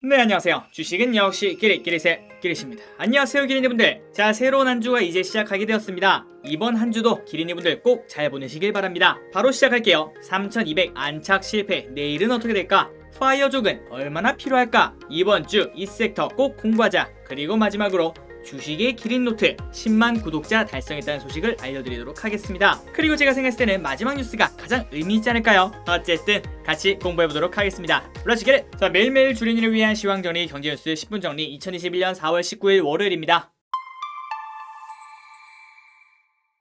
네, 안녕하세요. 주식은 역시 끼리끼리세 끼리십니다. 안녕하세요, 기린이분들. 자, 새로운 한 주가 이제 시작하게 되었습니다. 이번 한 주도 기린이분들 꼭 잘 보내시길 바랍니다. 바로 시작할게요. 3200 안착 실패. 내일은 어떻게 될까? 파이어족은 얼마나 필요할까? 이번 주 이 섹터 꼭 공부하자. 그리고 마지막으로 주식의 기린노트 10만 구독자 달성했다는 소식을 알려드리도록 하겠습니다. 그리고 제가 생각했을 때는 마지막 뉴스가 가장 의미 있지 않을까요? 어쨌든 같이 공부해보도록 하겠습니다. Let's get it! 자, 매일매일 주린이를 위한 시황정리 경제뉴스 10분 정리 2021년 4월 19일 월요일입니다.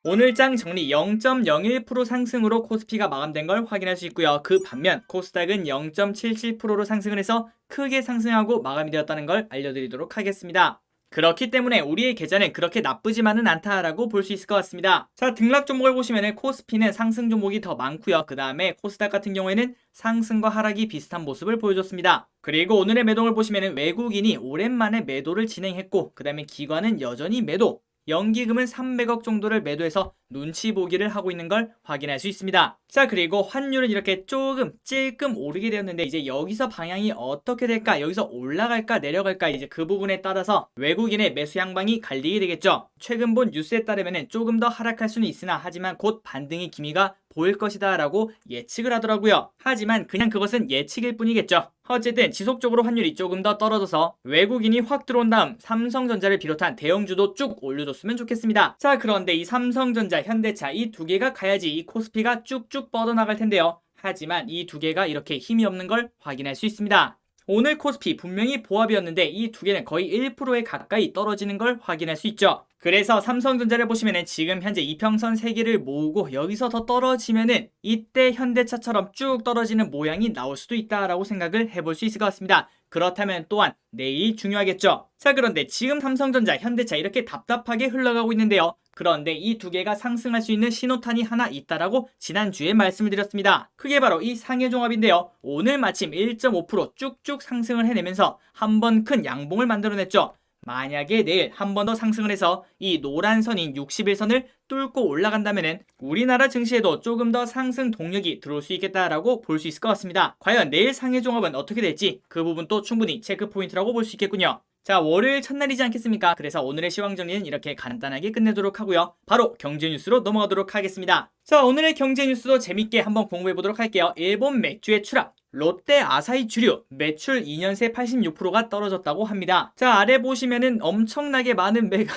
오늘 장 정리 0.01% 상승으로 코스피가 마감된 걸 확인할 수 있고요. 그 반면 코스닥은 0.77%로 상승을 해서 크게 상승하고 마감이 되었다는 걸 알려드리도록 하겠습니다. 그렇기 때문에 우리의 계좌는 그렇게 나쁘지만은 않다라고 볼 수 있을 것 같습니다. 자, 등락 종목을 보시면은 코스피는 상승 종목이 더 많고요. 그 다음에 코스닥 같은 경우에는 상승과 하락이 비슷한 모습을 보여줬습니다. 그리고 오늘의 매동을 보시면은 외국인이 오랜만에 매도를 진행했고, 그 다음에 기관은 여전히 매도, 연기금은 300억 정도를 매도해서 눈치 보기를 하고 있는 걸 확인할 수 있습니다. 자, 그리고 환율은 이렇게 조금 찔끔 오르게 되었는데 이제 여기서 방향이 어떻게 될까? 여기서 올라갈까 내려갈까? 이제 그 부분에 따라서 외국인의 매수 양방이 갈리게 되겠죠. 최근 본 뉴스에 따르면 조금 더 하락할 수는 있으나 하지만 곧 반등의 기미가 보일 것이다 라고 예측을 하더라고요. 하지만 그냥 그것은 예측일 뿐이겠죠. 어쨌든 지속적으로 환율이 조금 더 떨어져서 외국인이 확 들어온 다음 삼성전자를 비롯한 대형주도 쭉 올려줬으면 좋겠습니다. 자, 그런데 이 삼성전자, 현대차 이 두 개가 가야지 이 코스피가 쭉쭉 뻗어나갈 텐데요. 하지만 이 두 개가 이렇게 힘이 없는 걸 확인할 수 있습니다. 오늘 코스피 분명히 보합이었는데 이 두 개는 거의 1%에 가까이 떨어지는 걸 확인할 수 있죠. 그래서 삼성전자를 보시면은 지금 현재 이평선 3개를 모으고 여기서 더 떨어지면은 이때 현대차처럼 쭉 떨어지는 모양이 나올 수도 있다라고 생각을 해볼 수 있을 것 같습니다. 그렇다면 또한 내일이 중요하겠죠. 자, 그런데 지금 삼성전자, 현대차 이렇게 답답하게 흘러가고 있는데요. 그런데 이 두 개가 상승할 수 있는 신호탄이 하나 있다라고 지난주에 말씀을 드렸습니다. 그게 바로 이 상해종합인데요. 오늘 마침 1.5% 쭉쭉 상승을 해내면서 한 번 큰 양봉을 만들어냈죠. 만약에 내일 한 번 더 상승을 해서 이 노란 선인 60일선을 뚫고 올라간다면은 우리나라 증시에도 조금 더 상승 동력이 들어올 수 있겠다라고 볼 수 있을 것 같습니다. 과연 내일 상해종합은 어떻게 될지 그 부분도 충분히 체크 포인트라고 볼 수 있겠군요. 자, 월요일 첫날이지 않겠습니까? 그래서 오늘의 시황 정리는 이렇게 간단하게 끝내도록 하고요. 바로 경제 뉴스로 넘어가도록 하겠습니다. 자, 오늘의 경제 뉴스도 재밌게 한번 공부해 보도록 할게요. 일본 맥주의 추락. 롯데 아사히 주류 매출 2년 새 86%가 떨어졌다고 합니다. 자, 아래 보시면은 엄청나게 많은 매가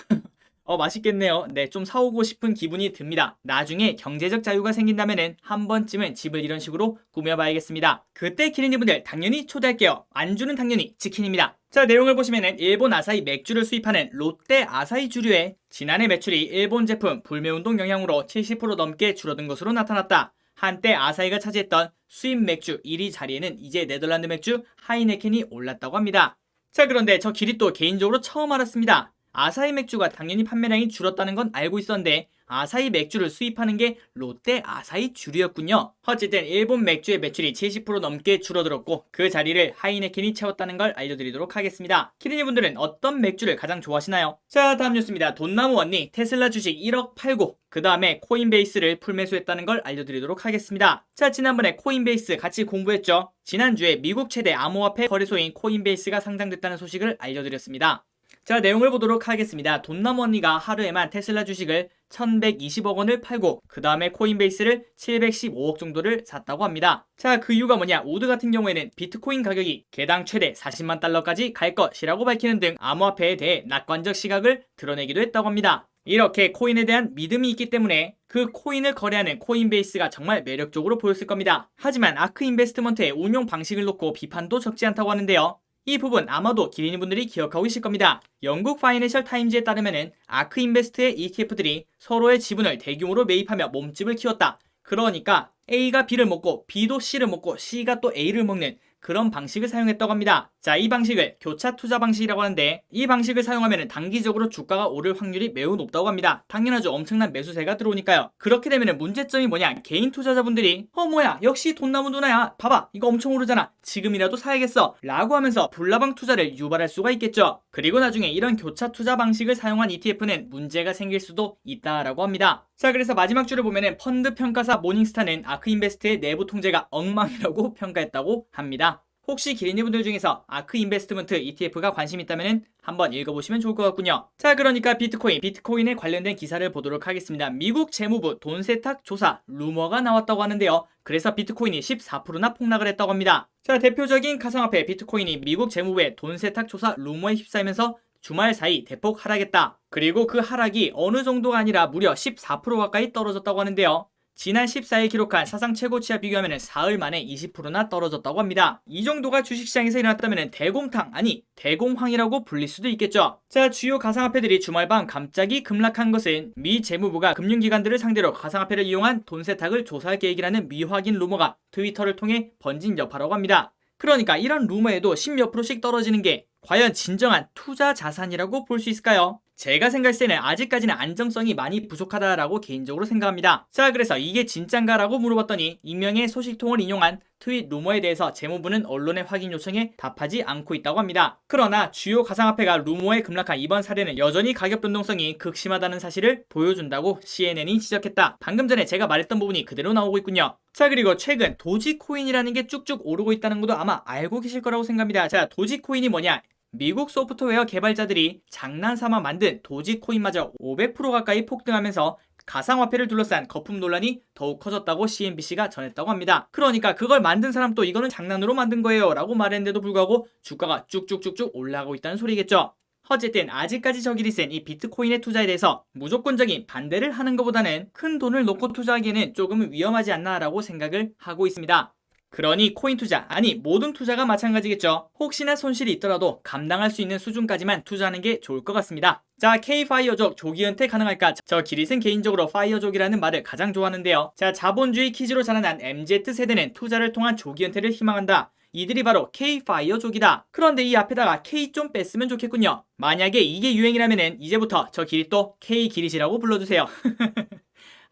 맛있겠네요. 네, 좀 사오고 싶은 기분이 듭니다. 나중에 경제적 자유가 생긴다면은 한 번쯤은 집을 이런 식으로 꾸며봐야겠습니다. 그때 기린이분들 당연히 초대할게요. 안주는 당연히 치킨입니다. 자, 내용을 보시면은 일본 아사히 맥주를 수입하는 롯데 아사히 주류의 지난해 매출이 일본 제품 불매운동 영향으로 70% 넘게 줄어든 것으로 나타났다. 한때 아사히가 차지했던 수입 맥주 1위 자리에는 이제 네덜란드 맥주 하이네켄이 올랐다고 합니다. 자, 그런데 저 기릿도 개인적으로 처음 알았습니다. 아사히 맥주가 당연히 판매량이 줄었다는 건 알고 있었는데 아사히 맥주를 수입하는 게 롯데 아사히 주류였군요. 어쨌든 일본 맥주의 매출이 70% 넘게 줄어들었고 그 자리를 하이네켄이 채웠다는 걸 알려드리도록 하겠습니다. 키드니분들은 어떤 맥주를 가장 좋아하시나요? 자, 다음 뉴스입니다. 돈나무 언니 테슬라 주식 1억 팔고 그 다음에 코인베이스를 풀매수했다는 걸 알려드리도록 하겠습니다. 자, 지난번에 코인베이스 같이 공부했죠. 지난주에 미국 최대 암호화폐 거래소인 코인베이스가 상장됐다는 소식을 알려드렸습니다. 자, 내용을 보도록 하겠습니다. 돈나무 언니가 하루에만 테슬라 주식을 1120억 원을 팔고 그 다음에 코인베이스를 715억 정도를 샀다고 합니다. 자, 그 이유가 뭐냐? 우드 같은 경우에는 비트코인 가격이 개당 최대 40만 달러까지 갈 것이라고 밝히는 등 암호화폐에 대해 낙관적 시각을 드러내기도 했다고 합니다. 이렇게 코인에 대한 믿음이 있기 때문에 그 코인을 거래하는 코인베이스가 정말 매력적으로 보였을 겁니다. 하지만 아크 인베스트먼트의 운용 방식을 놓고 비판도 적지 않다고 하는데요. 이 부분 아마도 기린이분들이 기억하고 계실 겁니다. 영국 파이낸셜 타임즈에 따르면은 아크 인베스트의 ETF들이 서로의 지분을 대규모로 매입하며 몸집을 키웠다. 그러니까 A가 B를 먹고 B도 C를 먹고 C가 또 A를 먹는 그런 방식을 사용했다고 합니다. 자, 이 방식을 교차 투자 방식이라고 하는데 이 방식을 사용하면 단기적으로 주가가 오를 확률이 매우 높다고 합니다. 당연하죠. 엄청난 매수세가 들어오니까요. 그렇게 되면 문제점이 뭐냐? 개인 투자자분들이 뭐야 역시 돈나무 누나야 봐봐 이거 엄청 오르잖아 지금이라도 사야겠어 라고 하면서 불나방 투자를 유발할 수가 있겠죠. 그리고 나중에 이런 교차 투자 방식을 사용한 ETF는 문제가 생길 수도 있다라고 합니다. 자, 그래서 마지막 줄을 보면은 펀드 평가사 모닝스타는 아크인베스트의 내부 통제가 엉망이라고 평가했다고 합니다. 혹시 기린이분들 중에서 아크 인베스트먼트 ETF가 관심 있다면 한번 읽어보시면 좋을 것 같군요. 자, 그러니까 비트코인에 관련된 기사를 보도록 하겠습니다. 미국 재무부 돈 세탁 조사 루머가 나왔다고 하는데요. 그래서 비트코인이 14%나 폭락을 했다고 합니다. 자, 대표적인 가상화폐 비트코인이 미국 재무부의 돈 세탁 조사 루머에 휩싸이면서 주말 사이 대폭 하락했다. 그리고 그 하락이 어느 정도가 아니라 무려 14% 가까이 떨어졌다고 하는데요. 지난 14일 기록한 사상 최고치와 비교하면 사흘 만에 20%나 떨어졌다고 합니다. 이 정도가 주식시장에서 일어났다면 대곰탕, 아니 대공황이라고 불릴 수도 있겠죠. 자, 주요 가상화폐들이 주말밤 갑자기 급락한 것은 미 재무부가 금융기관들을 상대로 가상화폐를 이용한 돈 세탁을 조사할 계획이라는 미확인 루머가 트위터를 통해 번진 여파라고 합니다. 그러니까 이런 루머에도 10몇 %씩 떨어지는 게 과연 진정한 투자 자산이라고 볼 수 있을까요? 제가 생각했을 때는 아직까지는 안정성이 많이 부족하다라고 개인적으로 생각합니다. 자, 그래서 이게 진짠가라고 물어봤더니 익명의 소식통을 인용한 트윗 루머에 대해서 재무부는 언론의 확인 요청에 답하지 않고 있다고 합니다. 그러나 주요 가상화폐가 루머에 급락한 이번 사례는 여전히 가격 변동성이 극심하다는 사실을 보여준다고 CNN이 지적했다. 방금 전에 제가 말했던 부분이 그대로 나오고 있군요. 자, 그리고 최근 도지코인이라는 게 쭉쭉 오르고 있다는 것도 아마 알고 계실 거라고 생각합니다. 자, 도지코인이 뭐냐? 미국 소프트웨어 개발자들이 장난삼아 만든 도지코인마저 500% 가까이 폭등하면서 가상화폐를 둘러싼 거품 논란이 더욱 커졌다고 CNBC가 전했다고 합니다. 그러니까 그걸 만든 사람도 이거는 장난으로 만든 거예요 라고 말했는데도 불구하고 주가가 쭉쭉쭉쭉 올라가고 있다는 소리겠죠. 어쨌든 아직까지 저길이 센 이 비트코인의 투자에 대해서 무조건적인 반대를 하는 것보다는 큰 돈을 놓고 투자하기에는 조금 위험하지 않나 라고 생각을 하고 있습니다. 그러니 코인 투자, 아니 모든 투자가 마찬가지겠죠. 혹시나 손실이 있더라도 감당할 수 있는 수준까지만 투자하는 게 좋을 것 같습니다. 자, K-파이어족 조기 은퇴 가능할까? 저 기릿은 개인적으로 파이어족이라는 말을 가장 좋아하는데요. 자, 자본주의 키즈로 자라난 MZ세대는 투자를 통한 조기 은퇴를 희망한다. 이들이 바로 K-파이어족이다. 그런데 이 앞에다가 K 좀 뺐으면 좋겠군요. 만약에 이게 유행이라면 이제부터 저 기릿도 K-기릿이라고 불러주세요.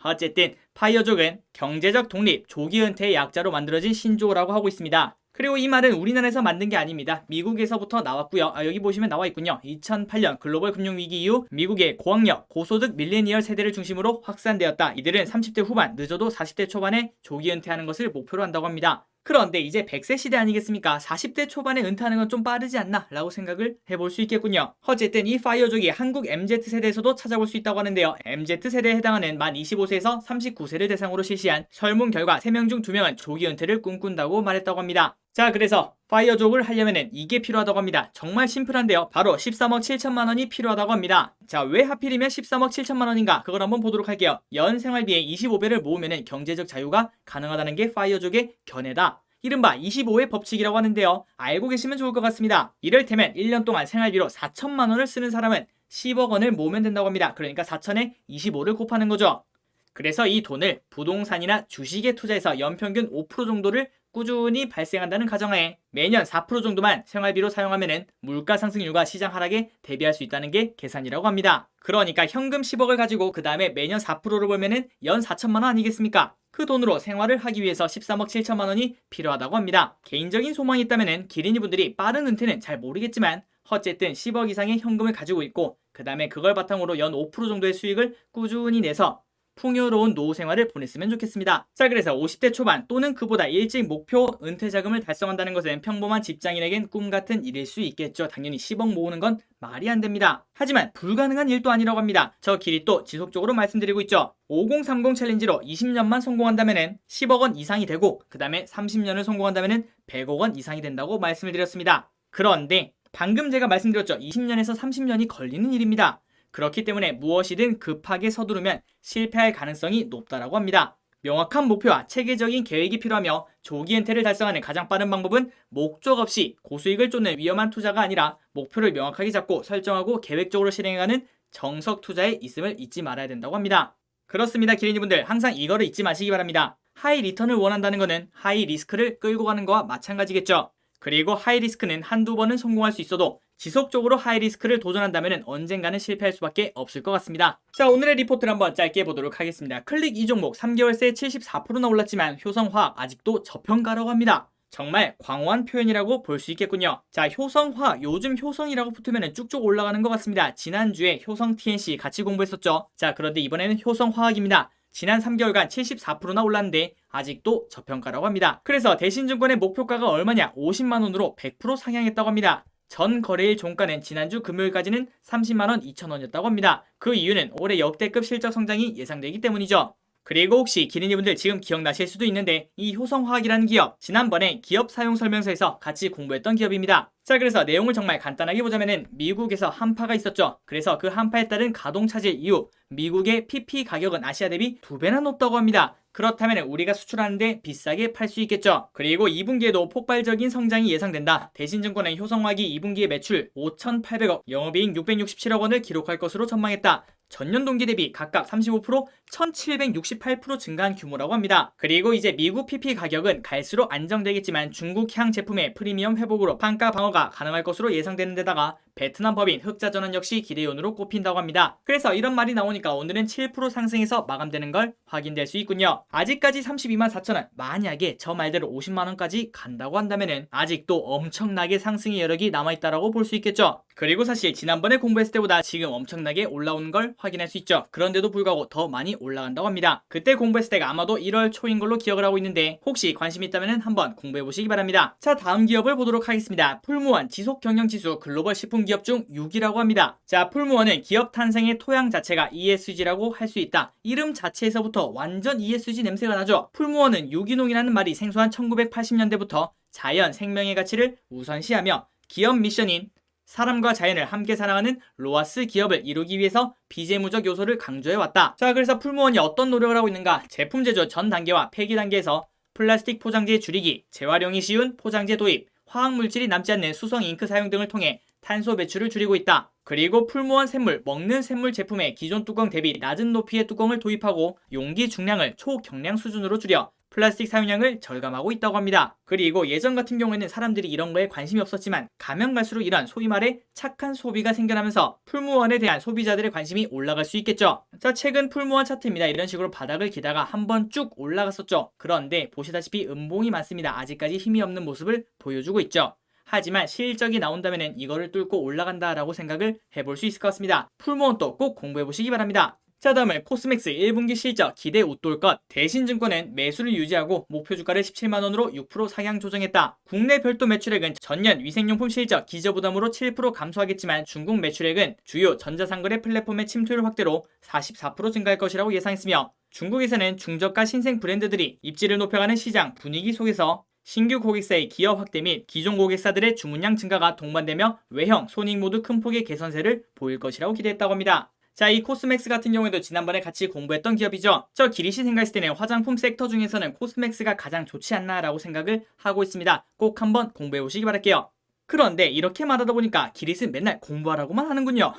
어쨌든 파이어족은 경제적 독립, 조기 은퇴의 약자로 만들어진 신조어라고 하고 있습니다. 그리고 이 말은 우리나라에서 만든 게 아닙니다. 미국에서부터 나왔고요. 여기 보시면 나와 있군요. 2008년 글로벌 금융위기 이후 미국의 고학력, 고소득 밀레니얼 세대를 중심으로 확산되었다. 이들은 30대 후반, 늦어도 40대 초반에 조기 은퇴하는 것을 목표로 한다고 합니다. 그런데 이제 100세 시대 아니겠습니까? 40대 초반에 은퇴하는 건 좀 빠르지 않나? 라고 생각을 해볼 수 있겠군요. 어쨌든 이 파이어족이 한국 MZ세대에서도 찾아볼 수 있다고 하는데요. MZ세대에 해당하는 만 25세에서 39세를 대상으로 실시한 설문 결과 3명 중 2명은 조기 은퇴를 꿈꾼다고 말했다고 합니다. 자, 그래서 파이어족을 하려면 이게 필요하다고 합니다. 정말 심플한데요. 바로 13억 7천만 원이 필요하다고 합니다. 자, 왜 하필이면 13억 7천만 원인가? 그걸 한번 보도록 할게요. 연 생활비의 25배를 모으면 경제적 자유가 가능하다는 게 파이어족의 견해다. 이른바 25의 법칙이라고 하는데요. 알고 계시면 좋을 것 같습니다. 이를테면 1년 동안 생활비로 4천만 원을 쓰는 사람은 10억 원을 모으면 된다고 합니다. 그러니까 4천에 25를 곱하는 거죠. 그래서 이 돈을 부동산이나 주식에 투자해서 연평균 5% 정도를 꾸준히 발생한다는 가정하에 매년 4% 정도만 생활비로 사용하면 물가 상승률과 시장 하락에 대비할 수 있다는 게 계산이라고 합니다. 그러니까 현금 10억을 가지고 그 다음에 매년 4%를 벌면 연 4천만 원 아니겠습니까? 그 돈으로 생활을 하기 위해서 13억 7천만 원이 필요하다고 합니다. 개인적인 소망이 있다면 기린이분들이 빠른 은퇴는 잘 모르겠지만 어쨌든 10억 이상의 현금을 가지고 있고 그 다음에 그걸 바탕으로 연 5% 정도의 수익을 꾸준히 내서 풍요로운 노후 생활을 보냈으면 좋겠습니다. 자, 그래서 50대 초반 또는 그보다 일찍 목표 은퇴 자금을 달성한다는 것은 평범한 직장인에겐 꿈같은 일일 수 있겠죠. 당연히 10억 모으는 건 말이 안 됩니다. 하지만 불가능한 일도 아니라고 합니다. 저 길이 또 지속적으로 말씀드리고 있죠. 5030 챌린지로 20년만 성공한다면 10억 원 이상이 되고 그 다음에 30년을 성공한다면 100억 원 이상이 된다고 말씀을 드렸습니다. 그런데 방금 제가 말씀드렸죠. 20년에서 30년이 걸리는 일입니다. 그렇기 때문에 무엇이든 급하게 서두르면 실패할 가능성이 높다라고 합니다. 명확한 목표와 체계적인 계획이 필요하며 조기 은퇴를 달성하는 가장 빠른 방법은 목적 없이 고수익을 쫓는 위험한 투자가 아니라 목표를 명확하게 잡고 설정하고 계획적으로 실행해가는 정석 투자에 있음을 잊지 말아야 된다고 합니다. 그렇습니다. 기린이분들 항상 이거를 잊지 마시기 바랍니다. 하이 리턴을 원한다는 것은 하이 리스크를 끌고 가는 거와 마찬가지겠죠. 그리고 하이 리스크는 한두 번은 성공할 수 있어도 지속적으로 하이 리스크를 도전한다면 언젠가는 실패할 수밖에 없을 것 같습니다. 자, 오늘의 리포트를 한번 짧게 보도록 하겠습니다. 클릭 이 종목 3개월 새 74%나 올랐지만 효성화학 아직도 저평가라고 합니다. 정말 광호한 표현이라고 볼 수 있겠군요. 자, 효성화, 요즘 효성이라고 붙으면 쭉쭉 올라가는 것 같습니다. 지난주에 효성 TNC 같이 공부했었죠. 자, 그런데 이번에는 효성화학입니다. 지난 3개월간 74%나 올랐는데 아직도 저평가라고 합니다. 그래서 대신증권의 목표가가 얼마냐? 50만원으로 100% 상향했다고 합니다. 전 거래일 종가는 지난주 금요일까지는 30만원 2천원이었다고 합니다. 그 이유는 올해 역대급 실적 성장이 예상되기 때문이죠. 그리고 혹시 기린이분들 지금 기억나실 수도 있는데 이 효성화학이라는 기업, 지난번에 기업 사용 설명서에서 같이 공부했던 기업입니다. 자, 그래서 내용을 정말 간단하게 보자면은 미국에서 한파가 있었죠. 그래서 그 한파에 따른 가동 차질 이후 미국의 PP 가격은 아시아 대비 2배나 높다고 합니다. 그렇다면 우리가 수출하는데 비싸게 팔 수 있겠죠. 그리고 2분기에도 폭발적인 성장이 예상된다. 대신증권은 효성화학이 2분기의 매출 5,800억, 영업이익 667억 원을 기록할 것으로 전망했다. 전년 동기 대비 각각 35%, 1768% 증가한 규모라고 합니다. 그리고 이제 미국 PP 가격은 갈수록 안정되겠지만 중국향 제품의 프리미엄 회복으로 판가 방어가 가능할 것으로 예상되는 데다가 베트남 법인 흑자 전환 역시 기대요인으로 꼽힌다고 합니다. 그래서 이런 말이 나오니까 오늘은 7% 상승해서 마감되는 걸 확인될 수 있군요. 아직까지 32만 4천원, 만약에 저 말대로 50만원까지 간다고 한다면은 아직도 엄청나게 상승의 여력이 남아있다라고 볼 수 있겠죠. 그리고 사실 지난번에 공부했을 때보다 지금 엄청나게 올라오는 걸 확인할 수 있죠. 그런데도 불구하고 더 많이 올라간다고 합니다. 그때 공부했을 때가 아마도 1월 초인 걸로 기억을 하고 있는데 혹시 관심 있다면 한번 공부해 보시기 바랍니다. 자, 다음 기업을 보도록 하겠습니다. 풀무원 지속경영지수 글로벌 식품기업 중 6위라고 합니다. 자, 풀무원은 기업 탄생의 토양 자체가 ESG라고 할 수 있다. 이름 자체에서부터 완전 ESG 냄새가 나죠. 풀무원은 유기농이라는 말이 생소한 1980년대부터 자연, 생명의 가치를 우선시하며 기업 미션인 사람과 자연을 함께 사랑하는 로아스 기업을 이루기 위해서 비재무적 요소를 강조해왔다. 자, 그래서 풀무원이 어떤 노력을 하고 있는가? 제품 제조 전 단계와 폐기 단계에서 플라스틱 포장재 줄이기, 재활용이 쉬운 포장재 도입, 화학물질이 남지 않는 수성 잉크 사용 등을 통해 탄소 배출을 줄이고 있다. 그리고 풀무원 샘물, 먹는 샘물 제품에 기존 뚜껑 대비 낮은 높이의 뚜껑을 도입하고 용기 중량을 초경량 수준으로 줄여 플라스틱 사용량을 절감하고 있다고 합니다. 그리고 예전 같은 경우에는 사람들이 이런 거에 관심이 없었지만 가면 갈수록 이런 소위 말해 착한 소비가 생겨나면서 풀무원에 대한 소비자들의 관심이 올라갈 수 있겠죠. 자, 최근 풀무원 차트입니다. 이런 식으로 바닥을 기다가 한번 쭉 올라갔었죠. 그런데 보시다시피 음봉이 많습니다. 아직까지 힘이 없는 모습을 보여주고 있죠. 하지만 실적이 나온다면 이거를 뚫고 올라간다라고 생각을 해볼 수 있을 것 같습니다. 풀무원도 꼭 공부해보시기 바랍니다. 자, 다음은 코스맥스 1분기 실적 기대 웃돌 것. 대신증권은 매수를 유지하고 목표 주가를 17만원으로 6% 상향 조정했다. 국내 별도 매출액은 전년 위생용품 실적 기저부담으로 7% 감소하겠지만 중국 매출액은 주요 전자상거래 플랫폼의 침투율 확대로 44% 증가할 것이라고 예상했으며 중국에서는 중저가 신생 브랜드들이 입지를 높여가는 시장 분위기 속에서 신규 고객사의 기업 확대 및 기존 고객사들의 주문량 증가가 동반되며 외형, 손익 모두 큰 폭의 개선세를 보일 것이라고 기대했다고 합니다. 자, 이 코스맥스 같은 경우에도 지난번에 같이 공부했던 기업이죠. 저 기리씨 생각했을 때는 화장품 섹터 중에서는 코스맥스가 가장 좋지 않나라고 생각을 하고 있습니다. 꼭 한번 공부해 보시기 바랄게요. 그런데 이렇게 말하다 보니까 기리스 맨날 공부하라고만 하는군요.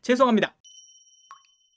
죄송합니다.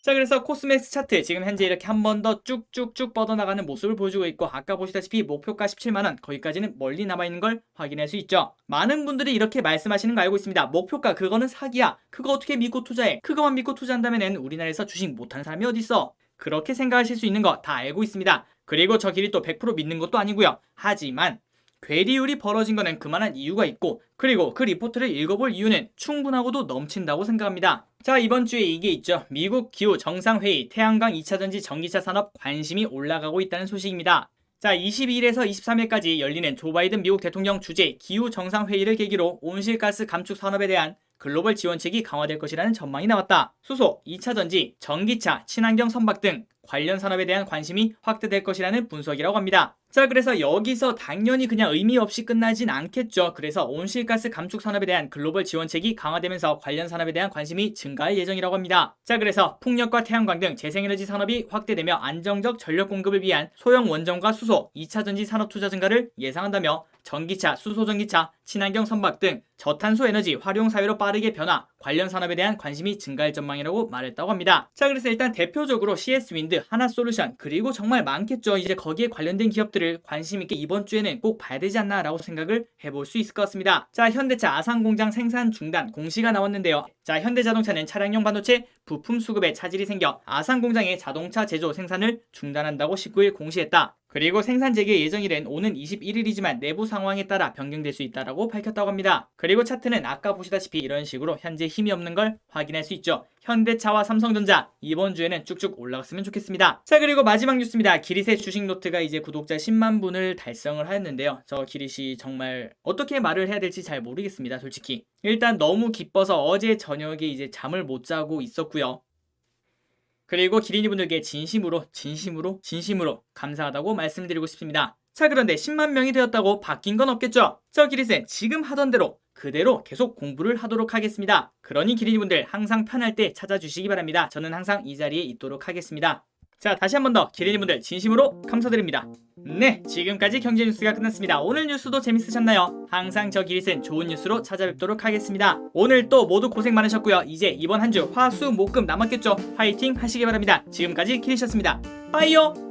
자, 그래서 코스맥스 차트 지금 현재 이렇게 한 번 더 쭉쭉쭉 뻗어나가는 모습을 보여주고 있고 아까 보시다시피 목표가 17만원 거기까지는 멀리 남아있는 걸 확인할 수 있죠. 많은 분들이 이렇게 말씀하시는 거 알고 있습니다. 목표가 그거는 사기야. 그거 어떻게 믿고 투자해? 그거만 믿고 투자한다면 우리나라에서 주식 못하는 사람이 어딨어? 그렇게 생각하실 수 있는 거 다 알고 있습니다. 그리고 저 길이 또 100% 믿는 것도 아니고요. 하지만 괴리율이 벌어진 거는 그만한 이유가 있고 그리고 그 리포트를 읽어볼 이유는 충분하고도 넘친다고 생각합니다. 자, 이번 주에 이게 있죠. 미국 기후 정상회의 태양광 2차전지 전기차 산업 관심이 올라가고 있다는 소식입니다. 자, 22일에서 23일까지 열리는 조 바이든 미국 대통령 주재 기후 정상회의를 계기로 온실가스 감축 산업에 대한 글로벌 지원책이 강화될 것이라는 전망이 나왔다. 수소, 2차전지, 전기차, 친환경 선박 등 관련 산업에 대한 관심이 확대될 것이라는 분석이라고 합니다. 자, 그래서 여기서 당연히 그냥 의미 없이 끝나진 않겠죠. 그래서 온실가스 감축 산업에 대한 글로벌 지원책이 강화되면서 관련 산업에 대한 관심이 증가할 예정이라고 합니다. 자, 그래서 풍력과 태양광 등 재생에너지 산업이 확대되며 안정적 전력 공급을 위한 소형 원전과 수소, 2차전지 산업 투자 증가를 예상한다며 전기차, 수소전기차, 친환경 선박 등 저탄소 에너지 활용 사회로 빠르게 변화, 관련 산업에 대한 관심이 증가할 전망이라고 말했다고 합니다. 자, 그래서 일단 대표적으로 CS윈드, 하나솔루션, 그리고 정말 많겠죠. 이제 거기에 관련된 기업들을 관심 있게 이번 주에는 꼭 봐야 되지 않나라고 생각을 해볼 수 있을 것 같습니다. 자, 현대차 아산공장 생산 중단 공시가 나왔는데요. 자, 현대자동차는 차량용 반도체 부품 수급에 차질이 생겨 아산공장의 자동차 제조 생산을 중단한다고 19일 공시했다. 그리고 생산 재개 예정일은 오는 21일이지만 내부 상황에 따라 변경될 수 있다고 밝혔다고 합니다. 그리고 차트는 아까 보시다시피 이런 식으로 현재 힘이 없는 걸 확인할 수 있죠. 현대차와 삼성전자 이번 주에는 쭉쭉 올라갔으면 좋겠습니다. 자, 그리고 마지막 뉴스입니다. 기릿의 주식 노트가 이제 구독자 10만 분을 달성을 하였는데요. 저 기릿이 정말 어떻게 말을 해야 될지 잘 모르겠습니다. 솔직히 일단 너무 기뻐서 어제 저녁에 이제 잠을 못 자고 있었고요. 그리고 기린이 분들께 진심으로 감사하다고 말씀드리고 싶습니다. 자, 그런데 10만 명이 되었다고 바뀐 건 없겠죠? 저 기릿은 지금 하던 대로 그대로 계속 공부를 하도록 하겠습니다. 그러니 기린이 분들 항상 편할 때 찾아주시기 바랍니다. 저는 항상 이 자리에 있도록 하겠습니다. 자, 다시 한 번 더 기린이 분들 진심으로 감사드립니다. 네, 지금까지 경제 뉴스가 끝났습니다. 오늘 뉴스도 재밌으셨나요? 항상 저 기릿은 좋은 뉴스로 찾아뵙도록 하겠습니다. 오늘 또 모두 고생 많으셨고요. 이제 이번 한 주 화수목금 남았겠죠? 화이팅 하시기 바랍니다. 지금까지 기릿이었습니다. 빠이요.